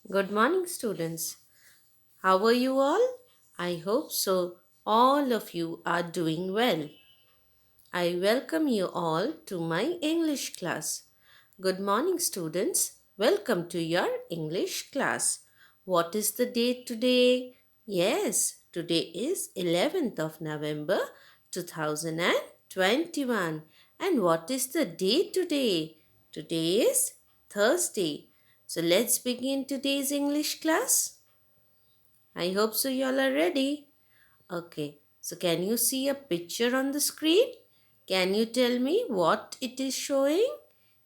Good morning, students. How are you all? I hope so. All of you are doing well. I welcome you all to my English class. Good morning, students. Welcome to your English class. What is the date today? Yes, today is 11th of November 2021. And what is the date today? Today is Thursday. So let's begin today's English class. I hope so you all are ready. Okay, so can you see a picture on the screen? Can you tell me what it is showing?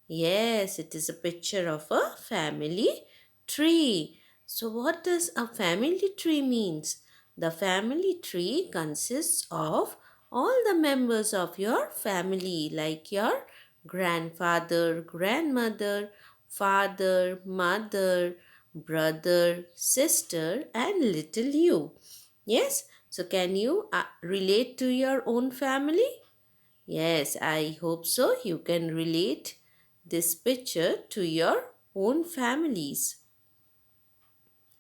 Yes, it is a picture of a family tree. So what does a family tree means? The family tree consists of all the members of your family like your grandfather, grandmother, father, mother, brother, sister and little you. Yes, so can you relate to your own family? Yes, I hope so. You can relate this picture to your own families.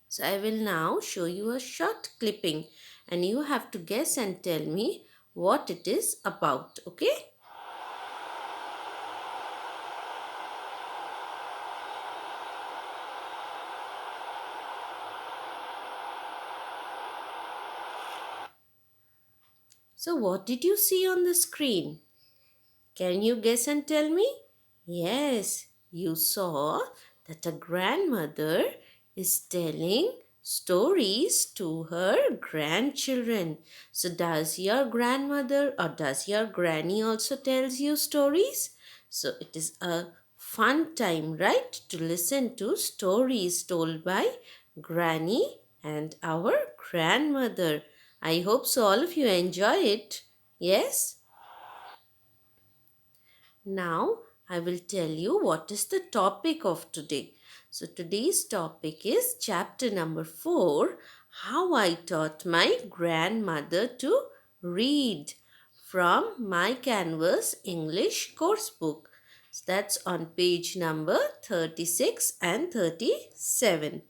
So I will now show you a short clipping and you have to guess and tell me what it is about. Okay? So what did you see on the screen? Can you guess and tell me? Yes, you saw that a grandmother is telling stories to her grandchildren. So does your grandmother or does your granny also tells you stories? So it is a fun time, right? To listen to stories told by granny and our grandmother. I hope so all of you enjoy it. Yes? Now, I will tell you what is the topic of today. So, today's topic is chapter number 4, How I Taught My Grandmother to Read, from my Canvas English course book. So that's on page number 36 and 37.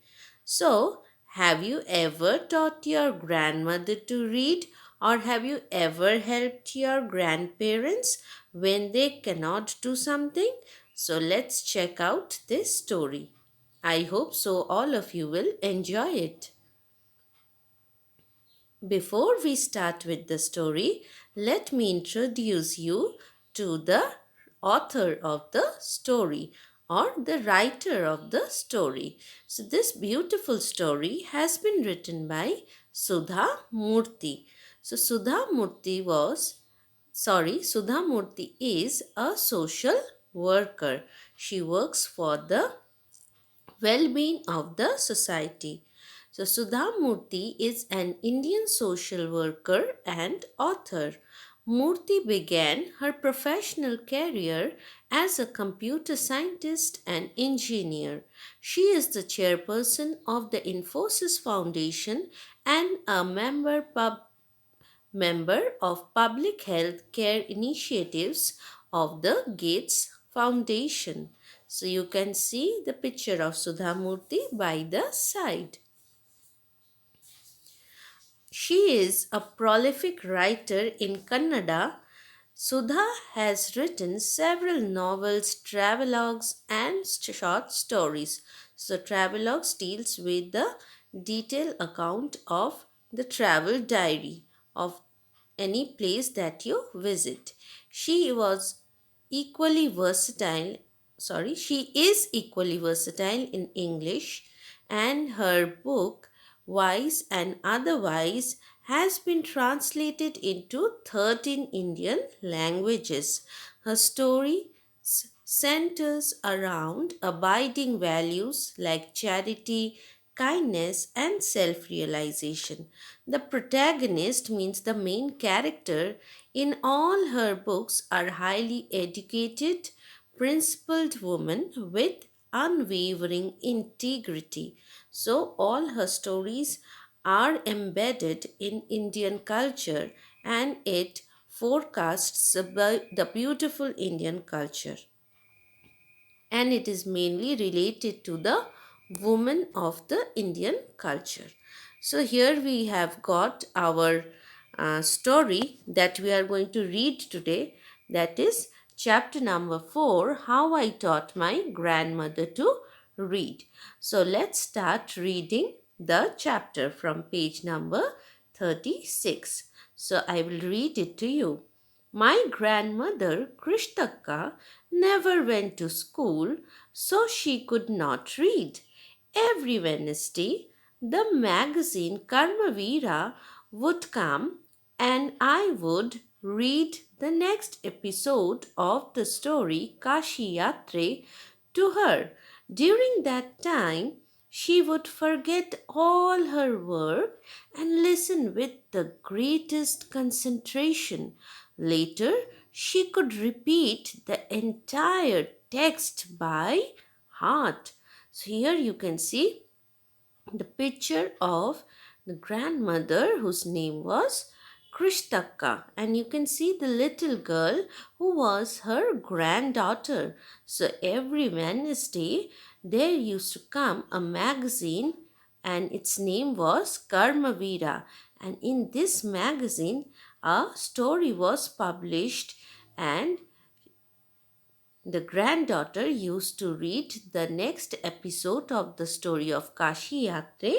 So, have you ever taught your grandmother to read, or have you ever helped your grandparents when they cannot do something? So, let's check out this story. I hope so all of you will enjoy it. Before we start with the story, let me introduce you to the author of the story or the writer of the story. So, this beautiful story has been written by Sudha Murthy. So, Sudha Murthy is a social worker. She works for the well-being of the society. So Sudha Murthy is an Indian social worker and author. Murthy began her professional career as a computer scientist and engineer. She is the chairperson of the Infosys Foundation and a member of public health care initiatives of the Gates Foundation. So you can see the picture of Sudha Murthy by the side. She is a prolific writer in Kannada. Sudha has written several novels, travelogues, and short stories. So, travelogues deals with the detailed account of the travel diary of any place that you visit. She was equally versatile, she is equally versatile in English, and her book, Wise and Otherwise, has been translated into 13 Indian languages. Her story centers around abiding values like charity, kindness, and self realization. The protagonist means the main character in all her books are highly educated, principled women with unwavering integrity. So all her stories are embedded in Indian culture and it forecasts the beautiful Indian culture, and it is mainly related to the woman of the Indian culture. So, here we have got our story that we are going to read today. That is chapter number 4, How I Taught My Grandmother to Read. So, let's start reading the chapter from page number 36. So, I will read it to you. My grandmother, Krishtaka, never went to school, so she could not read. Every Wednesday, the magazine Karmavira would come and I would read the next episode of the story Kashi Yatre to her. During that time, she would forget all her work and listen with the greatest concentration. Later, she could repeat the entire text by heart. So, here you can see the picture of the grandmother whose name was Krishtaka, and you can see the little girl who was her granddaughter. So every Wednesday there used to come a magazine and its name was Karmavira, and in this magazine a story was published, and the granddaughter used to read the next episode of the story of Kashi Yatre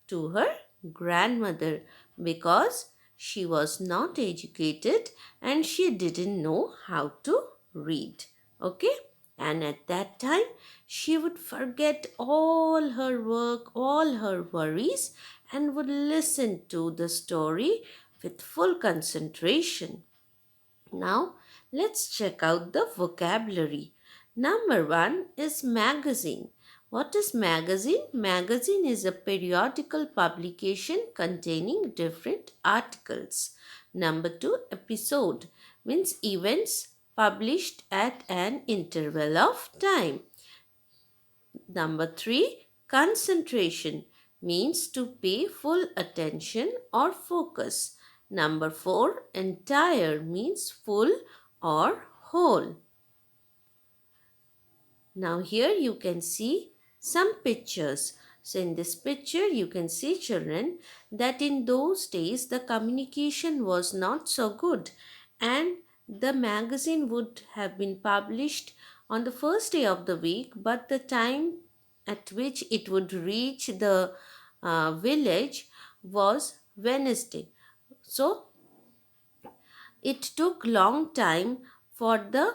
to her grandmother because she was not educated and she didn't know how to read. Okay? And at that time, she would forget all her work, all her worries, and would listen to the story with full concentration. Now, let's check out the vocabulary. Number one is magazine. What is magazine? Magazine is a periodical publication containing different articles. Number two, episode means events published at an interval of time. Number three, concentration means to pay full attention or focus. Number four, entire means full or whole. Now here you can see some pictures. So in this picture you can see, children, that in those days the communication was not so good and the magazine would have been published on the first day of the week, but the time at which it would reach the village was Wednesday. So it took long time for the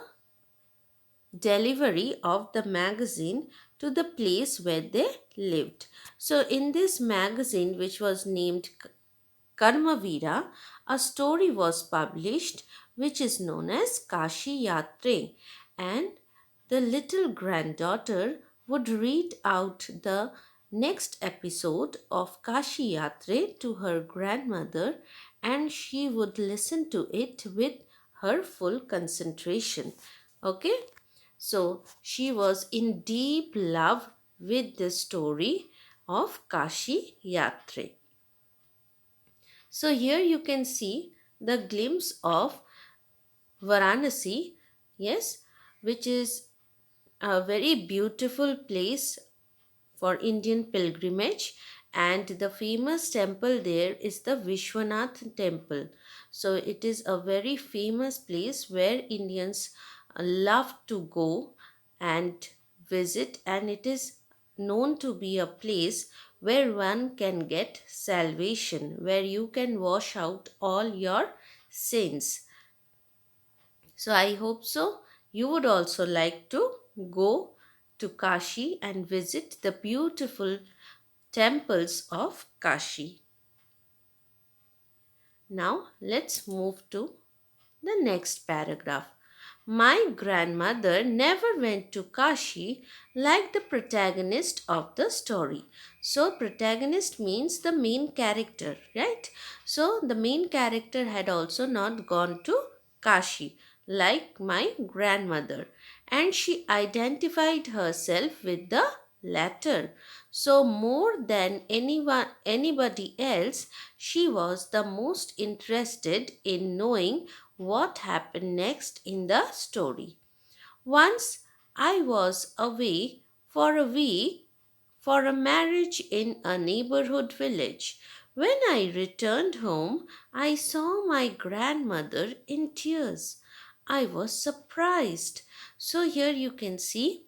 delivery of the magazine to the place where they lived. So, in this magazine, which was named Karmavira, a story was published which is known as Kashi Yatre, and the little granddaughter would read out the next episode of Kashi Yatre to her grandmother, and she would listen to it with her full concentration. Okay, so she was in deep love with the story of Kashi Yatre. So here you can see the glimpse of Varanasi, yes, which is a very beautiful place for Indian pilgrimage, and the famous temple there is the Vishwanath temple. So it is a very famous place where Indians love to go and visit, and it is known to be a place where one can get salvation, where you can wash out all your sins. So I hope so. You would also like to go to Kashi and visit the beautiful temples of Kashi. Now let's move to the next paragraph. My grandmother never went to Kashi like the protagonist of the story. So, protagonist means the main character, right? So, the main character had also not gone to Kashi like my grandmother, and she identified herself with the latter. So, more than anybody else, she was the most interested in knowing what happened next in the story. Once I was away for a week for a marriage in a neighborhood village. When I returned home, I saw my grandmother in tears. I was surprised. So here you can see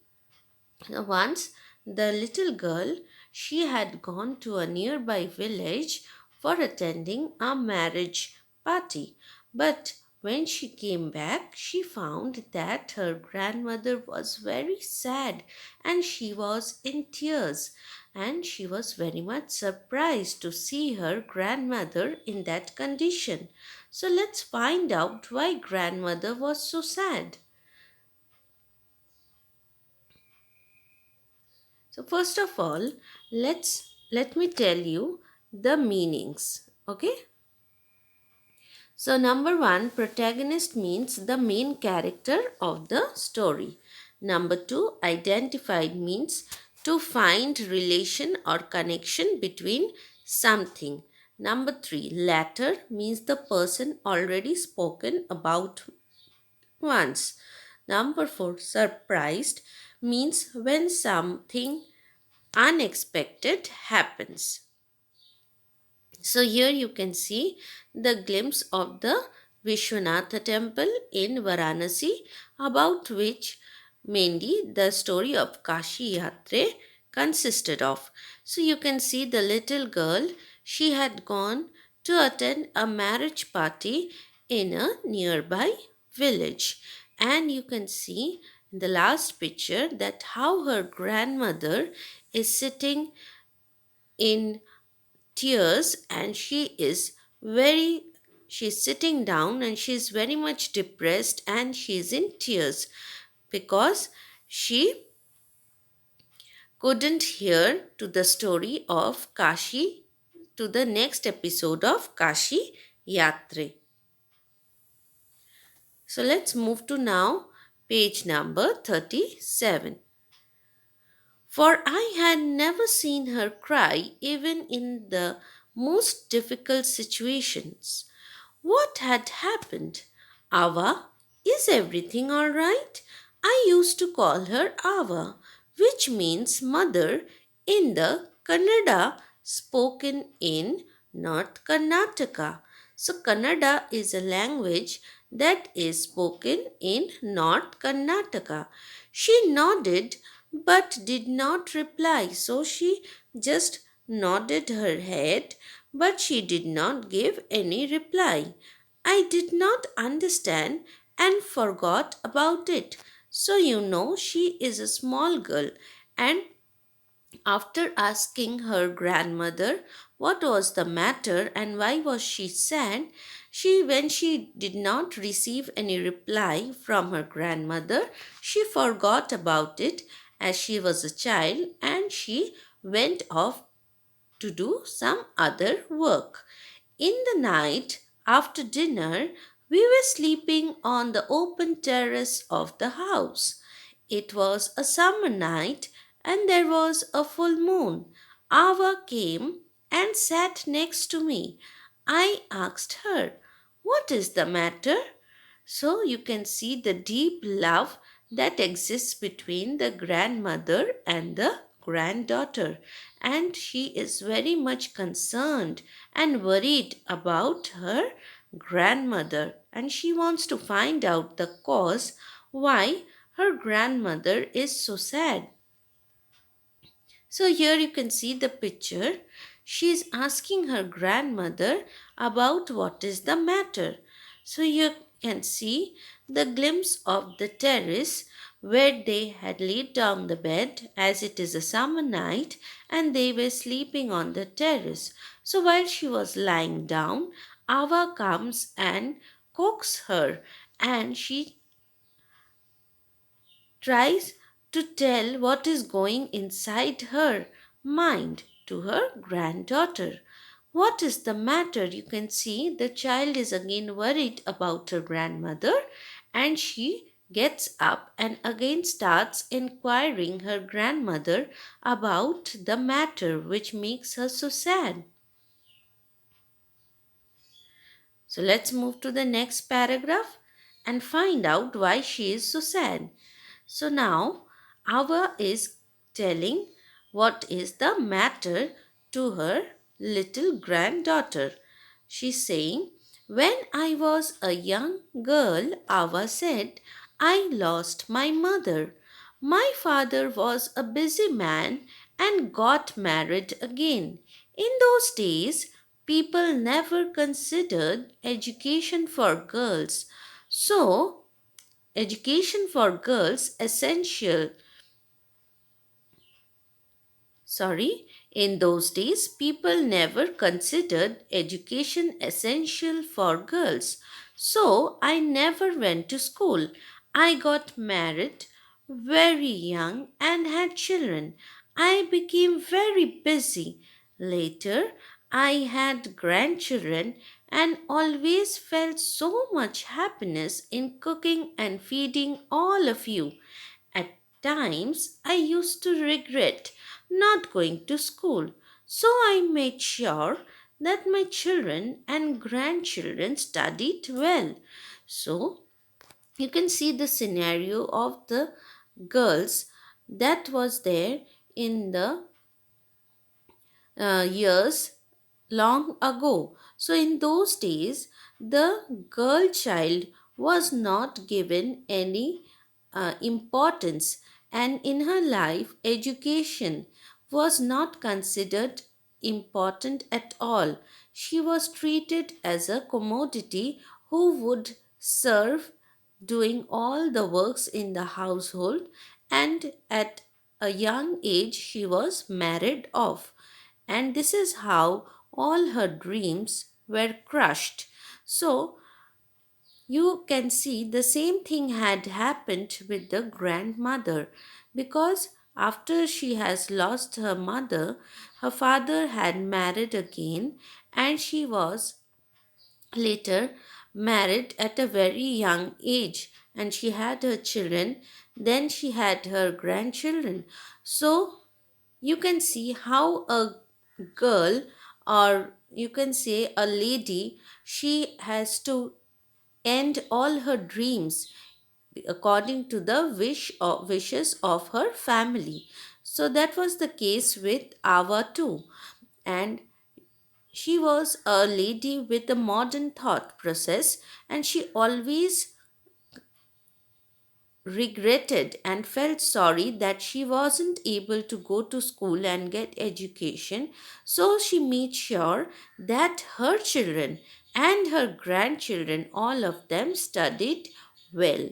once the little girl, she had gone to a nearby village for attending a marriage party. But when she came back, she found that her grandmother was very sad and she was in tears. And she was very much surprised to see her grandmother in that condition. So let's find out why grandmother was so sad. So first of all, let me tell you the meanings. Okay? So number 1, protagonist means the main character of the story. Number 2, identified means to find relation or connection between something. Number 3, latter means the person already spoken about once. Number 4, surprised means when something unexpected happens. So here you can see the glimpse of the Vishwanatha temple in Varanasi, about which mainly the story of Kashi Yatre consisted of. So you can see the little girl, she had gone to attend a marriage party in a nearby village. And you can see in the last picture that how her grandmother is sitting in tears, and she's sitting down and she's very much depressed and she's in tears because she couldn't hear to the story of Kashi, to the next episode of Kashi Yatre. So let's move to now page number 37. For I had never seen her cry even in the most difficult situations. What had happened? Ava, is everything all right? I used to call her Ava, which means mother in the Kannada spoken in North Karnataka. So, Kannada is a language that is spoken in North Karnataka. She nodded but did not reply. So, she just nodded her head, but she did not give any reply. I did not understand and forgot about it. So, she is a small girl, and after asking her grandmother what was the matter and why was she sad, when she did not receive any reply from her grandmother, she forgot about it as she was a child and she went off to do some other work. In the night, after dinner, we were sleeping on the open terrace of the house. It was a summer night and there was a full moon. Ava came and sat next to me. I asked her, "What is the matter?" So you can see the deep love that exists between the grandmother and the granddaughter. And she is very much concerned and worried about her grandmother. And she wants to find out the cause why her grandmother is so sad. So here you can see the picture. She is asking her grandmother about what is the matter. So you can see the glimpse of the terrace where they had laid down the bed as it is a summer night and they were sleeping on the terrace. So while she was lying down, Ava comes and coaxes her, and she tries to tell what is going inside her mind to her granddaughter. What is the matter? You can see the child is again worried about her grandmother, and she gets up and again starts inquiring her grandmother about the matter which makes her so sad. So let's move to the next paragraph and find out why she is so sad. So now Ava is telling what is the matter to her little granddaughter. She's saying, when I was a young girl, Ava said, I lost my mother. My father was a busy man and got married again. In those days, people never considered education for girls. So, education for girls essential. Sorry, in those days, people never considered education essential for girls. So I never went to school. I got married very young and had children. I became very busy. Later, I had grandchildren and always felt so much happiness in cooking and feeding all of you. At times, I used to regret not going to school, so I made sure that my children and grandchildren studied well. So, you can see the scenario of the girls that was there in the years long ago. So, in those days, the girl child was not given any importance, and in her life, education was not considered important at all. She was treated as a commodity who would serve doing all the works in the household, and at a young age, she was married off, and this is how all her dreams were crushed. So, you can see the same thing had happened with the grandmother, because after she has lost her mother, her father had married again, and she was later married at a very young age, and she had her children, then she had her grandchildren. So you can see how a girl, or you can say a lady, she has to end all her dreams according to the wishes of her family. So that was the case with Ava too, and she was a lady with a modern thought process, and she always regretted and felt sorry that she wasn't able to go to school and get education. So she made sure that her children and her grandchildren, all of them, studied well.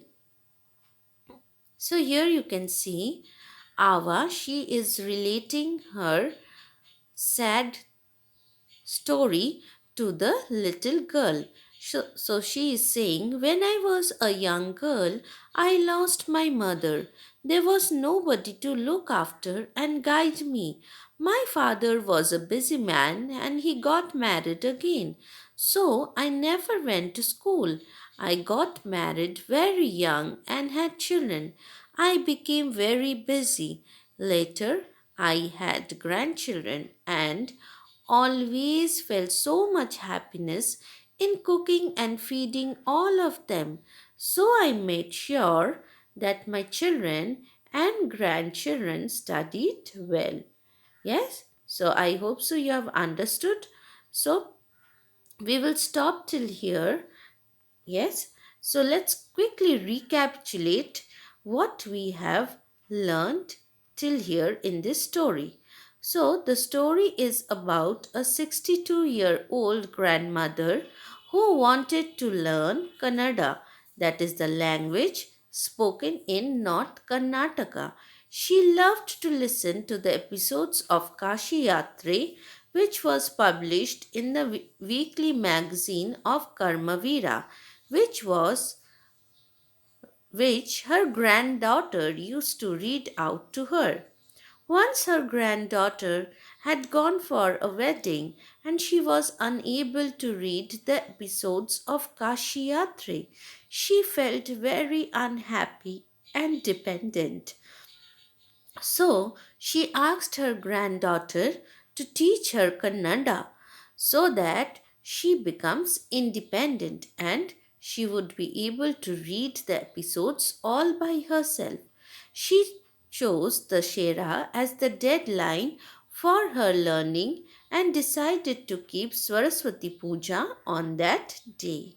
So here you can see Ava, she is relating her sad story to the little girl. So she is saying, when I was a young girl, I lost my mother. There was nobody to look after and guide me. My father was a busy man and he got married again. So I never went to school. I got married very young and had children. I became very busy. Later, I had grandchildren and always felt so much happiness in cooking and feeding all of them. So I made sure that my children and grandchildren studied well. Yes, so I hope so you have understood. So we will stop till here. Yes, so let's quickly recapitulate what we have learned till here in this story. So, the story is about a 62-year-old grandmother who wanted to learn Kannada, that is the language spoken in North Karnataka. She loved to listen to the episodes of Kashi Yatre, which was published in the weekly magazine of Karmavira, which was which her granddaughter used to read out to her. Once her granddaughter had gone for a wedding and she was unable to read the episodes of Kashiyatri. She felt very unhappy and dependent. So she asked her granddaughter to teach her Kannada so that she becomes independent and she would be able to read the episodes all by herself. She chose Dashera as the deadline for her learning and decided to keep Saraswati Puja on that day.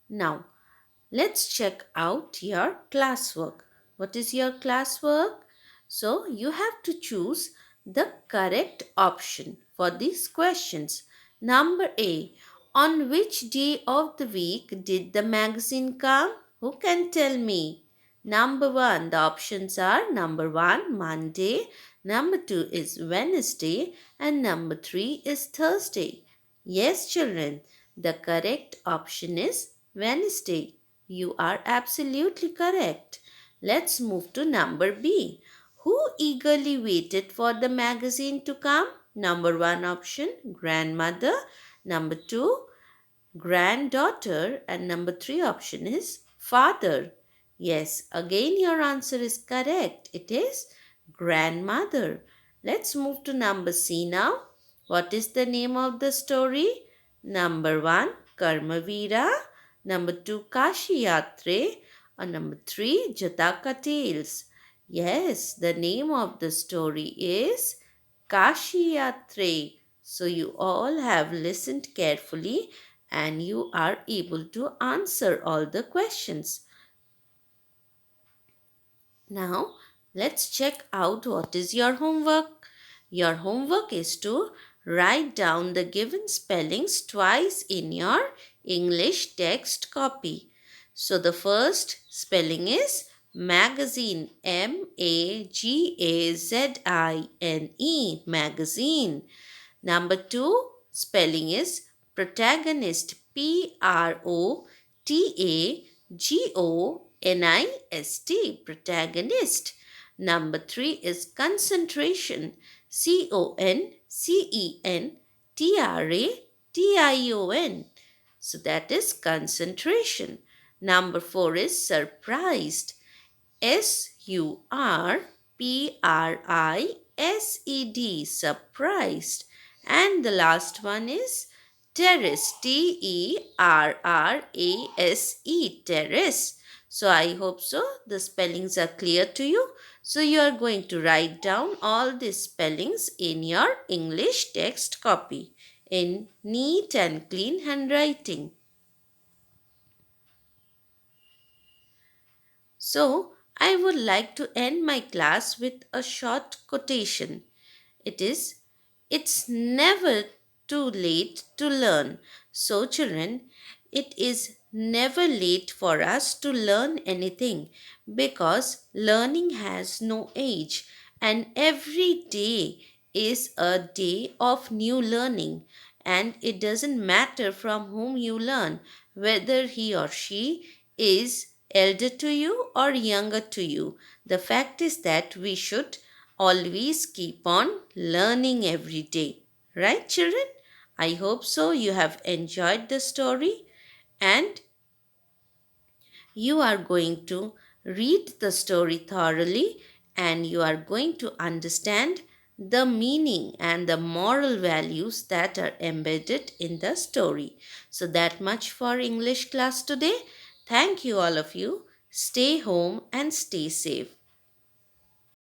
Now, let's check out your classwork. What is your classwork? So, you have to choose the correct option for these questions. Number A. On which day of the week did the magazine come? Who can tell me? Number 1. The options are number 1, Monday. Number 2 is Wednesday. And number 3 is Thursday. Yes, children. The correct option is Wednesday. You are absolutely correct. Let's move to number B. Who eagerly waited for the magazine to come? Number 1 option, grandmother. Number 2, granddaughter. And number 3 option is father. Yes, again your answer is correct. It is grandmother. Let's move to number C now. What is the name of the story? Number 1, Karmavira. Number 2, Kashi Yatre. And number 3, Jataka Tales. Yes, the name of the story is Kashi Yatre. So you all have listened carefully and you are able to answer all the questions. Now, let's check out what is your homework. Your homework is to write down the given spellings twice in your English text copy. So, the first spelling is magazine, Magazine, magazine. Number 2 spelling is protagonist, Protagonist, protagonist. Number 3 is concentration, Concentration. So that is concentration. Number 4 is surprised, Surprised, surprised. And the last one is terrace, terrace. So I hope so the spellings are clear to you. So you are going to write down all these spellings in your English text copy in neat and clean handwriting. So I would like to end my class with a short quotation. It is, it's never too late to learn. So, children, it is never late for us to learn anything because learning has no age and every day is a day of new learning. And it doesn't matter from whom you learn, whether he or she is elder to you or younger to you. The fact is that we should always keep on learning every day. Right, children? I hope so. You have enjoyed the story and you are going to read the story thoroughly and you are going to understand the meaning and the moral values that are embedded in the story. So, that much for English class today. Thank you, all of you. Stay home and stay safe.